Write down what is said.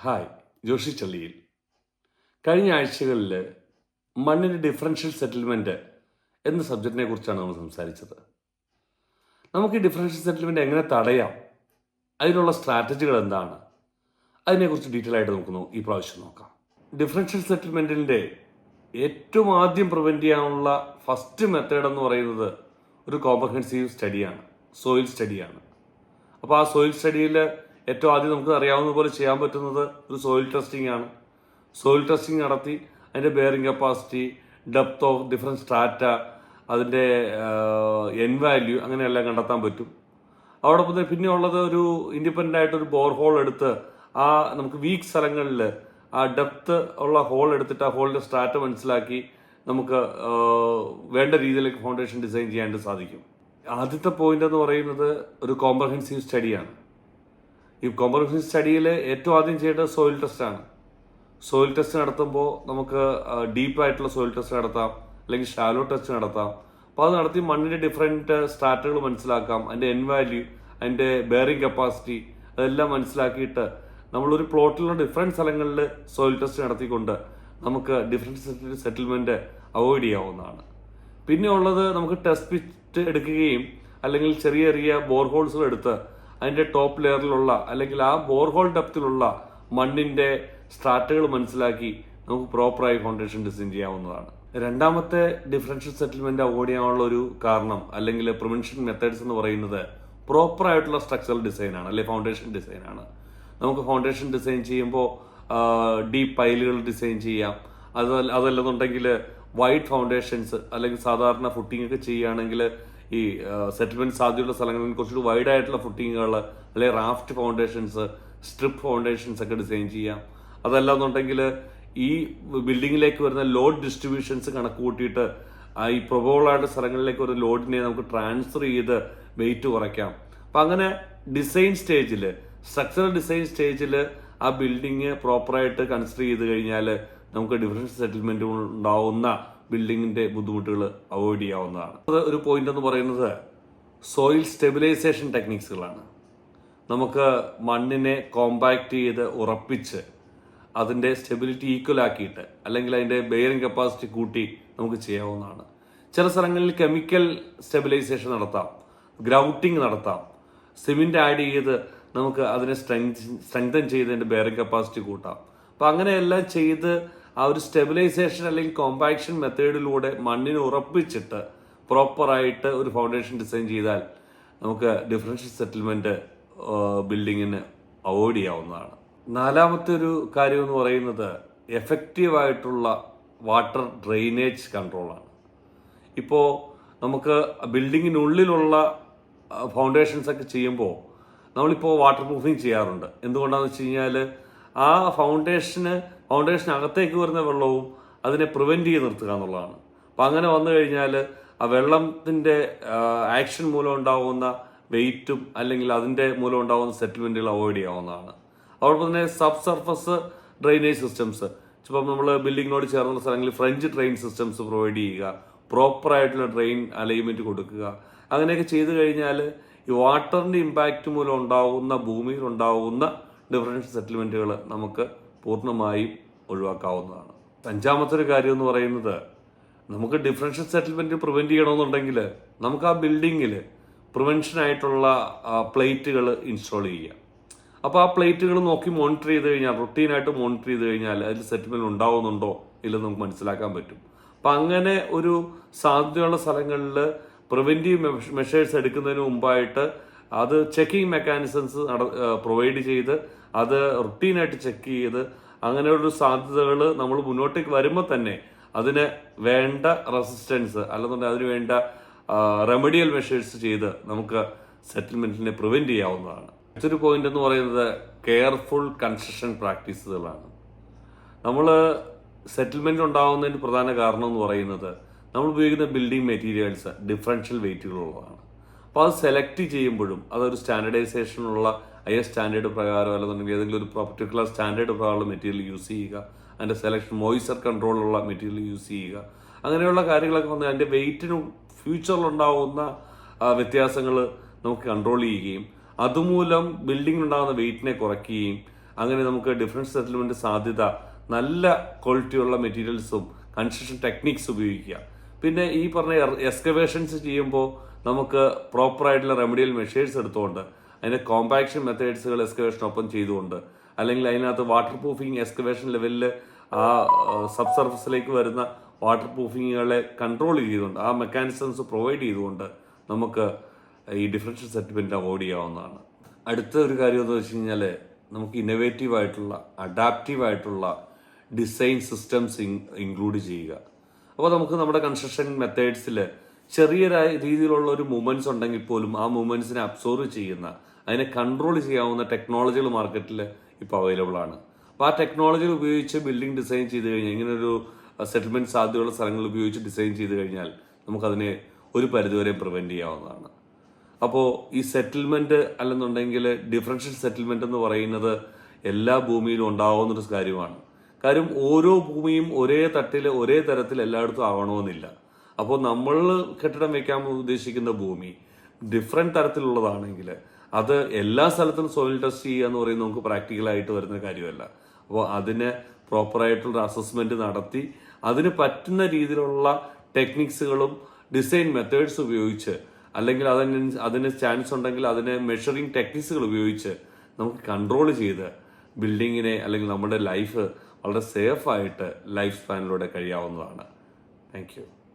Hi, Joshi ചള്ളിയിൽ. കഴിഞ്ഞ ആഴ്ചകളിൽ മണ്ണിൻ്റെ ഡിഫറൻഷ്യൽ സെറ്റിൽമെൻറ്റ് എന്ന സബ്ജക്റ്റിനെ കുറിച്ചാണ് നമ്മൾ സംസാരിച്ചത്. നമുക്ക് ഈ ഡിഫറൻഷ്യൽ സെറ്റിൽമെൻറ്റ് എങ്ങനെ തടയാം, അതിനുള്ള സ്ട്രാറ്റജികൾ എന്താണ്, അതിനെക്കുറിച്ച് ഡീറ്റെയിൽ ആയിട്ട് നമുക്ക് ഈ പ്രാവശ്യം നോക്കാം. ഡിഫറൻഷ്യൽ സെറ്റിൽമെൻറ്റിൻ്റെ ഏറ്റവും ആദ്യം പ്രിവെൻറ്റ് ചെയ്യാനുള്ള ഫസ്റ്റ് മെത്തേഡ് എന്ന് പറയുന്നത് ഒരു കോംപ്രഹെൻസീവ് സ്റ്റഡിയാണ്, സോയിൽ സ്റ്റഡിയാണ്. അപ്പോൾ ആ സോയിൽ സ്റ്റഡിയിൽ ഏറ്റവും ആദ്യം നമുക്ക് അറിയാവുന്ന പോലെ ചെയ്യാൻ പറ്റുന്നത് ഒരു സോയിൽ ടെസ്റ്റിംഗ് ആണ്. സോയിൽ ടെസ്റ്റിംഗ് നടത്തി അതിൻ്റെ bearing capacity, depth of different strata, അതിൻ്റെ എൻ വാല്യൂ, അങ്ങനെയെല്ലാം കണ്ടെത്താൻ പറ്റും. അതോടൊപ്പം തന്നെ പിന്നെ ഉള്ളത് ഒരു ഇൻഡിപെൻഡൻ്റ് ആയിട്ടൊരു ബോർ ഹോൾ എടുത്ത് നമുക്ക് വീക്ക് സ്ഥലങ്ങളിൽ ആ ഡെപ്ത് ഉള്ള ഹോൾ എടുത്തിട്ട് ആ ഹോളിൻ്റെ സ്ട്രാറ്റ മനസ്സിലാക്കി നമുക്ക് വേണ്ട രീതിയിലേക്ക് ഫൗണ്ടേഷൻ ഡിസൈൻ ചെയ്യാനായിട്ട് സാധിക്കും. ആദ്യത്തെ പോയിന്റ് എന്ന് പറയുന്നത് ഒരു കോംപ്രഹെൻസീവ് സ്റ്റഡിയാണ്. ഈ കോംപ്രഹെൻസീവ് സ്റ്റഡിയിൽ ഏറ്റവും ആദ്യം ചെയ്യേണ്ടത് സോയിൽ ടെസ്റ്റാണ്. സോയിൽ ടെസ്റ്റ് നടത്തുമ്പോൾ നമുക്ക് ഡീപ്പായിട്ടുള്ള സോയിൽ ടെസ്റ്റ് നടത്താം, അല്ലെങ്കിൽ ഷാലോ ടെസ്റ്റ് നടത്താം. അപ്പോൾ അത് നടത്തി മണ്ണിൻ്റെ ഡിഫറെൻറ്റ് സ്ട്രാറ്റകൾ മനസ്സിലാക്കാം, അതിൻ്റെ എൻ വാല്യൂ, അതിൻ്റെ ബെയറിംഗ് കപ്പാസിറ്റി, അതെല്ലാം മനസ്സിലാക്കിയിട്ട് നമ്മളൊരു പ്ലോട്ടിലുള്ള ഡിഫറെൻറ്റ് സ്ഥലങ്ങളിൽ സോയിൽ ടെസ്റ്റ് നടത്തിക്കൊണ്ട് നമുക്ക് ഡിഫറൻറ്റ് സെറ്റിൽമെൻറ്റ് അവോയ്ഡ് ചെയ്യാവുന്നതാണ്. പിന്നെ ഉള്ളത് നമുക്ക് ടെസ്റ്റ് പിറ്റ് എടുക്കുകയും അല്ലെങ്കിൽ ചെറിയ ചെറിയ ബോർഹോൾസുകൾ എടുത്ത് അതിൻ്റെ ടോപ്പ് ലെയറിലുള്ള അല്ലെങ്കിൽ ആ ബോർഹോൾ ഡെപ്തിലുള്ള മണ്ണിൻ്റെ സ്ട്രാറ്റകൾ മനസ്സിലാക്കി നമുക്ക് പ്രോപ്പറായി ഫൗണ്ടേഷൻ ഡിസൈൻ ചെയ്യാവുന്നതാണ്. രണ്ടാമത്തെ ഡിഫറൻഷ്യൽ സെറ്റിൽമെന്റ് അവോയ്ഡ് ചെയ്യാനുള്ള ഒരു കാരണം അല്ലെങ്കിൽ പ്രിവെൻഷൻ മെത്തേഡ്സ് എന്ന് പറയുന്നത് പ്രോപ്പറായിട്ടുള്ള സ്ട്രക്ചറൽ ഡിസൈനാണ്, അല്ലെങ്കിൽ ഫൗണ്ടേഷൻ ഡിസൈനാണ്. നമുക്ക് ഫൗണ്ടേഷൻ ഡിസൈൻ ചെയ്യുമ്പോൾ ഡീപ്പ് പൈലുകൾ ഡിസൈൻ ചെയ്യാം. അതല്ലെന്നുണ്ടെങ്കിൽ വൈഡ് ഫൗണ്ടേഷൻസ് അല്ലെങ്കിൽ സാധാരണ ഫുട്ടിംഗ് ഒക്കെ ചെയ്യുകയാണെങ്കിൽ ഈ സെറ്റിൽമെന്റ് സാധ്യതയുള്ള സ്ഥലങ്ങളിൽ കുറച്ചുകൂടി വൈഡ് ആയിട്ടുള്ള ഫുട്ടിങ്ങുകൾ, അല്ലെങ്കിൽ റാഫ്റ്റ് ഫൗണ്ടേഷൻസ്, സ്ട്രിപ്പ് ഫൗണ്ടേഷൻസ് ഒക്കെ ഡിസൈൻ ചെയ്യാം. അതല്ലാന്നുണ്ടെങ്കിൽ ഈ ബിൽഡിങ്ങിലേക്ക് വരുന്ന ലോഡ് ഡിസ്ട്രിബ്യൂഷൻസ് കണക്ക് കൂട്ടിയിട്ട് ഈ പ്രൊബോളായിട്ട് സ്ഥലങ്ങളിലേക്ക് ഒരു ലോഡിനെ നമുക്ക് ട്രാൻസ്ഫർ ചെയ്ത് വെയിറ്റ് കുറയ്ക്കാം. അപ്പം അങ്ങനെ ഡിസൈൻ സ്റ്റേജിൽ, സ്ട്രക്ചറൽ ഡിസൈൻ സ്റ്റേജിൽ ആ ബിൽഡിങ് പ്രോപ്പറായിട്ട് കൺസിഡർ ചെയ്ത് കഴിഞ്ഞാൽ നമുക്ക് ഡിഫറൻഷ്യൽ സെറ്റിൽമെന്റ് ഉണ്ടാവുന്ന ബിൽഡിങ്ങിന്റെ ബുദ്ധിമുട്ടുകൾ അവോയ്ഡ് ചെയ്യാവുന്നതാണ്. അത് ഒരു പോയിന്റ് എന്ന് പറയുന്നത് സോയിൽ സ്റ്റെബിലൈസേഷൻ ടെക്നിക്സുകളാണ്. നമുക്ക് മണ്ണിനെ കോമ്പാക്ട് ചെയ്ത് ഉറപ്പിച്ച് അതിൻ്റെ സ്റ്റെബിലിറ്റി ഈക്വൽ ആക്കിയിട്ട് അല്ലെങ്കിൽ അതിൻ്റെ ബെയറിംഗ് കപ്പാസിറ്റി കൂട്ടി നമുക്ക് ചെയ്യാവുന്നതാണ്. ചില സ്ഥലങ്ങളിൽ കെമിക്കൽ സ്റ്റെബിലൈസേഷൻ നടത്താം, ഗ്രൗട്ടിങ് നടത്താം, സിമെന്റ് ആഡ് ചെയ്ത് നമുക്ക് അതിനെ സ്ട്രെങ്തൻ ചെയ്ത് അതിൻ്റെ ബെയറിംഗ് കപ്പാസിറ്റി കൂട്ടാം. അപ്പം അങ്ങനെയെല്ലാം ചെയ്ത് ആ ഒരു സ്റ്റെബിലൈസേഷൻ അല്ലെങ്കിൽ കോമ്പാക്ഷൻ മെത്തേഡിലൂടെ മണ്ണിനെ ഉറപ്പിച്ചിട്ട് പ്രോപ്പറായിട്ട് ഒരു ഫൗണ്ടേഷൻ ഡിസൈൻ ചെയ്താൽ നമുക്ക് ഡിഫറൻഷ്യൽ സെറ്റിൽമെന്റ് ബിൽഡിങ്ങിന് അവോയ്ഡ് ചെയ്യാവുന്നതാണ്. നാലാമത്തെ ഒരു കാര്യം എന്ന് പറയുന്നത് എഫക്റ്റീവായിട്ടുള്ള വാട്ടർ ഡ്രെയിനേജ് കൺട്രോളാണ്. ഇപ്പോൾ നമുക്ക് ബിൽഡിങ്ങിനുള്ളിലുള്ള ഫൗണ്ടേഷൻസ് ഒക്കെ ചെയ്യുമ്പോൾ നമ്മളിപ്പോൾ വാട്ടർ പ്രൂഫിങ് ചെയ്യാറുണ്ട്. എന്തുകൊണ്ടാണെന്ന് വെച്ച് കഴിഞ്ഞാൽ ആ ഫൗണ്ടേഷനകത്തേക്ക് വരുന്ന വെള്ളവും അതിനെ പ്രിവെന്റ് ചെയ്ത് നിർത്തുക എന്നുള്ളതാണ്. അപ്പം അങ്ങനെ വന്നു കഴിഞ്ഞാൽ ആ വെള്ളത്തിൻ്റെ ആക്ഷൻ മൂലം ഉണ്ടാകുന്ന വെയിറ്റും അല്ലെങ്കിൽ അതിൻ്റെ മൂലം ഉണ്ടാകുന്ന സെറ്റിൽമെന്റുകൾ അവോയ്ഡ് ചെയ്യാവുന്നതാണ്. അതോടൊപ്പം തന്നെ സബ് സർഫസ് ഡ്രെയിനേജ് സിസ്റ്റംസ്, ഇപ്പം നമ്മൾ ബിൽഡിങ്ങിനോട് ചേർന്നുള്ള സ്ഥലങ്ങളിൽ ഫ്രഞ്ച് ഡ്രെയിൻ സിസ്റ്റംസ് പ്രൊവൈഡ് ചെയ്യുക, പ്രോപ്പറായിട്ടുള്ള ഡ്രെയിൻ അലൈൻമെന്റ് കൊടുക്കുക. അങ്ങനെയൊക്കെ ചെയ്തു കഴിഞ്ഞാൽ ഈ വാട്ടറിന്റെ ഇമ്പാക്റ്റ് മൂലം ഉണ്ടാകുന്ന ഭൂമിയിൽ ഉണ്ടാകുന്ന ഡിഫറൻഷ്യൽ സെറ്റിൽമെന്റുകൾ നമുക്ക് പൂർണ്ണമായും ഒഴിവാക്കാവുന്നതാണ്. അഞ്ചാമത്തെ ഒരു കാര്യം എന്ന് പറയുന്നത് നമുക്ക് ഡിഫറൻഷ്യൽ സെറ്റിൽമെന്റ് പ്രിവെന്റ് ചെയ്യണമെന്നുണ്ടെങ്കിൽ നമുക്ക് ആ ബിൽഡിങ്ങിൽ പ്രിവെൻഷനായിട്ടുള്ള പ്ലേറ്റുകൾ ഇൻസ്റ്റാൾ ചെയ്യുക. അപ്പോൾ ആ പ്ലേറ്റുകൾ നോക്കി മോണിറ്റർ ചെയ്ത് കഴിഞ്ഞാൽ, റൊട്ടീനായിട്ട് മോണിറ്റർ ചെയ്ത് കഴിഞ്ഞാൽ അതിൽ സെറ്റിൽമെന്റ് ഉണ്ടാവുന്നുണ്ടോ ഇല്ലെന്ന് നമുക്ക് മനസ്സിലാക്കാൻ പറ്റും. അപ്പം അങ്ങനെ ഒരു സാധ്യതയുള്ള സ്ഥലങ്ങളിൽ പ്രിവെന്റീവ് മെഷേഴ്സ് എടുക്കുന്നതിന് മുമ്പായിട്ട് അത് ചെക്കിംഗ് മെക്കാനിസംസ് പ്രൊവൈഡ് ചെയ്ത് അത് റുട്ടീനായിട്ട് ചെക്ക് ചെയ്ത് അങ്ങനെയുള്ള സാധ്യതകൾ നമ്മൾ മുന്നോട്ടേക്ക് വരുമ്പോൾ തന്നെ അതിന് വേണ്ട റെസിസ്റ്റൻസ് അല്ലെന്നുണ്ടെങ്കിൽ അതിന് വേണ്ട റെമഡിയൽ മെഷേഴ്സ് ചെയ്ത് നമുക്ക് സെറ്റിൽമെന്റിനെ പ്രിവെന്റ് ചെയ്യാവുന്നതാണ്. മറ്റൊരു പോയിന്റ് എന്ന് പറയുന്നത് കെയർഫുൾ കൺസ്ട്രക്ഷൻ പ്രാക്ടീസുകളാണ്. നമ്മൾ സെറ്റിൽമെന്റ് ഉണ്ടാകുന്നതിന് പ്രധാന കാരണം എന്ന് പറയുന്നത് നമ്മൾ ഉപയോഗിക്കുന്ന ബിൽഡിംഗ് മെറ്റീരിയൽസ് ഡിഫറൻഷ്യൽ വെയിറ്റുകളുള്ളതാണ്. അപ്പോൾ അത് സെലക്ട് ചെയ്യുമ്പോഴും അതൊരു സ്റ്റാൻഡർഡൈസേഷനുള്ള സ്റ്റാൻഡേർഡ് പ്രകാരം അല്ലെന്നുണ്ടെങ്കിൽ ഏതെങ്കിലും ഒരു പർട്ടിക്കുലർ സ്റ്റാൻഡേർഡ് പ്രകാരമുള്ള മെറ്റീരിയൽ യൂസ് ചെയ്യുക, അതിൻ്റെ സെലക്ഷൻ മോയ്സ്ചർ കൺട്രോളുള്ള മെറ്റീരിയൽ യൂസ് ചെയ്യുക, അങ്ങനെയുള്ള കാര്യങ്ങളൊക്കെ വന്ന് അതിൻ്റെ വെയിറ്റിനും ഫ്യൂച്ചറിലുണ്ടാവുന്ന വ്യത്യാസങ്ങൾ നമുക്ക് കൺട്രോൾ ചെയ്യുകയും അതുമൂലം ബിൽഡിങ്ങിനുണ്ടാകുന്ന വെയിറ്റിനെ കുറയ്ക്കുകയും അങ്ങനെ നമുക്ക് ഡിഫറൻഷ്യൽ സെറ്റിൽമെന്റ് സാധ്യത നല്ല ക്വാളിറ്റിയുള്ള മെറ്റീരിയൽസും കൺസ്ട്രക്ഷൻ ടെക്നിക്സ് ഉപയോഗിക്കുക. പിന്നെ ഈ പറഞ്ഞ എക്സ്കവേഷൻസ് ചെയ്യുമ്പോൾ നമുക്ക് പ്രോപ്പറായിട്ടുള്ള റെമഡിയൽ മെഷേഴ്സ് എടുത്തുകൊണ്ട് അതിന്റെ കോമ്പാക്ഷൻ മെത്തേഡ്സുകൾ എക്സ്കവേഷനൊപ്പം ചെയ്തുകൊണ്ട്, അല്ലെങ്കിൽ അതിനകത്ത് വാട്ടർ പ്രൂഫിങ് എക്സ്കവേഷൻ ലെവലിൽ ആ സബ് സർഫസിലേക്ക് വരുന്ന വാട്ടർ പ്രൂഫിങ്ങുകളെ കൺട്രോൾ ചെയ്തുകൊണ്ട് ആ മെക്കാനിസംസ് പ്രൊവൈഡ് ചെയ്തുകൊണ്ട് നമുക്ക് ഈ ഡിഫറൻഷ്യൽ സെറ്റിൽമെന്റ് അവോയ്ഡ് ചെയ്യാവുന്നതാണ്. അടുത്ത ഒരു കാര്യം എന്ന് വെച്ച് കഴിഞ്ഞാൽ നമുക്ക് ഇന്നോവേറ്റീവ് ആയിട്ടുള്ള അഡാപ്റ്റീവ് ആയിട്ടുള്ള ഡിസൈൻ സിസ്റ്റംസ് ഇൻക്ലൂഡ് ചെയ്യുക. അപ്പോൾ നമുക്ക് നമ്മുടെ കൺസ്ട്രക്ഷൻ മെത്തേഡ്സിൽ ചെറിയ രീതിയിലുള്ള ഒരു മൂവ്മെന്റ്സ് ഉണ്ടെങ്കിൽ പോലും ആ മൂവ്മെന്റ്സിനെ അബ്സോർവ് ചെയ്യുന്ന, അതിനെ കൺട്രോൾ ചെയ്യാവുന്ന ടെക്നോളജികൾ മാർക്കറ്റിൽ ഇപ്പോൾ അവൈലബിൾ ആണ്. അപ്പോൾ ആ ടെക്നോളജികൾ ഉപയോഗിച്ച് ബിൽഡിംഗ് ഡിസൈൻ ചെയ്ത് കഴിഞ്ഞാൽ, ഇങ്ങനൊരു സെറ്റിൽമെന്റ് സാധ്യതയുള്ള സ്ഥലങ്ങൾ ഉപയോഗിച്ച് ഡിസൈൻ ചെയ്ത് കഴിഞ്ഞാൽ നമുക്കതിനെ ഒരു പരിധിവരെ പ്രിവെന്റ് ചെയ്യാവുന്നതാണ്. അപ്പോൾ ഈ സെറ്റിൽമെന്റ് അല്ലെന്നുണ്ടെങ്കിൽ ഡിഫറൻഷ്യൽ സെറ്റിൽമെന്റ് എന്ന് പറയുന്നത് എല്ലാ ഭൂമിയിലും ഉണ്ടാവുന്നൊരു കാര്യമാണ്. കാര്യം ഓരോ ഭൂമിയും ഒരേ തട്ടിൽ ഒരേ തരത്തിൽ എല്ലായിടത്തും ആവണമെന്നില്ല. അപ്പോൾ നമ്മൾ കെട്ടിടം വെക്കാൻ ഉദ്ദേശിക്കുന്ന ഭൂമി ഡിഫറെന്റ് തരത്തിലുള്ളതാണെങ്കിൽ അത് എല്ലാ സ്ഥലത്തും സോയിൽ ടെസ്റ്റ് ചെയ്യുക എന്ന് പറയുന്നത് നമുക്ക് പ്രാക്ടിക്കലായിട്ട് വരുന്ന കാര്യമല്ല. അപ്പോൾ അതിന് പ്രോപ്പറായിട്ടുള്ള അസസ്മെന്റ് നടത്തി അതിന് പറ്റുന്ന രീതിയിലുള്ള ടെക്നിക്സുകളും ഡിസൈൻ മെത്തേഡ്സ് ഉപയോഗിച്ച്, അല്ലെങ്കിൽ അതിന് ചാൻസ് ഉണ്ടെങ്കിൽ അതിന് മെഷറിംഗ് ടെക്നിക്സുകൾ ഉപയോഗിച്ച് നമുക്ക് കൺട്രോൾ ചെയ്ത് ബിൽഡിങ്ങിനെ അല്ലെങ്കിൽ നമ്മുടെ ലൈഫ് വളരെ സേഫായിട്ട് ലൈഫ് സ്പാനിലൂടെ കഴിയാവുന്നതാണ്. Thank U.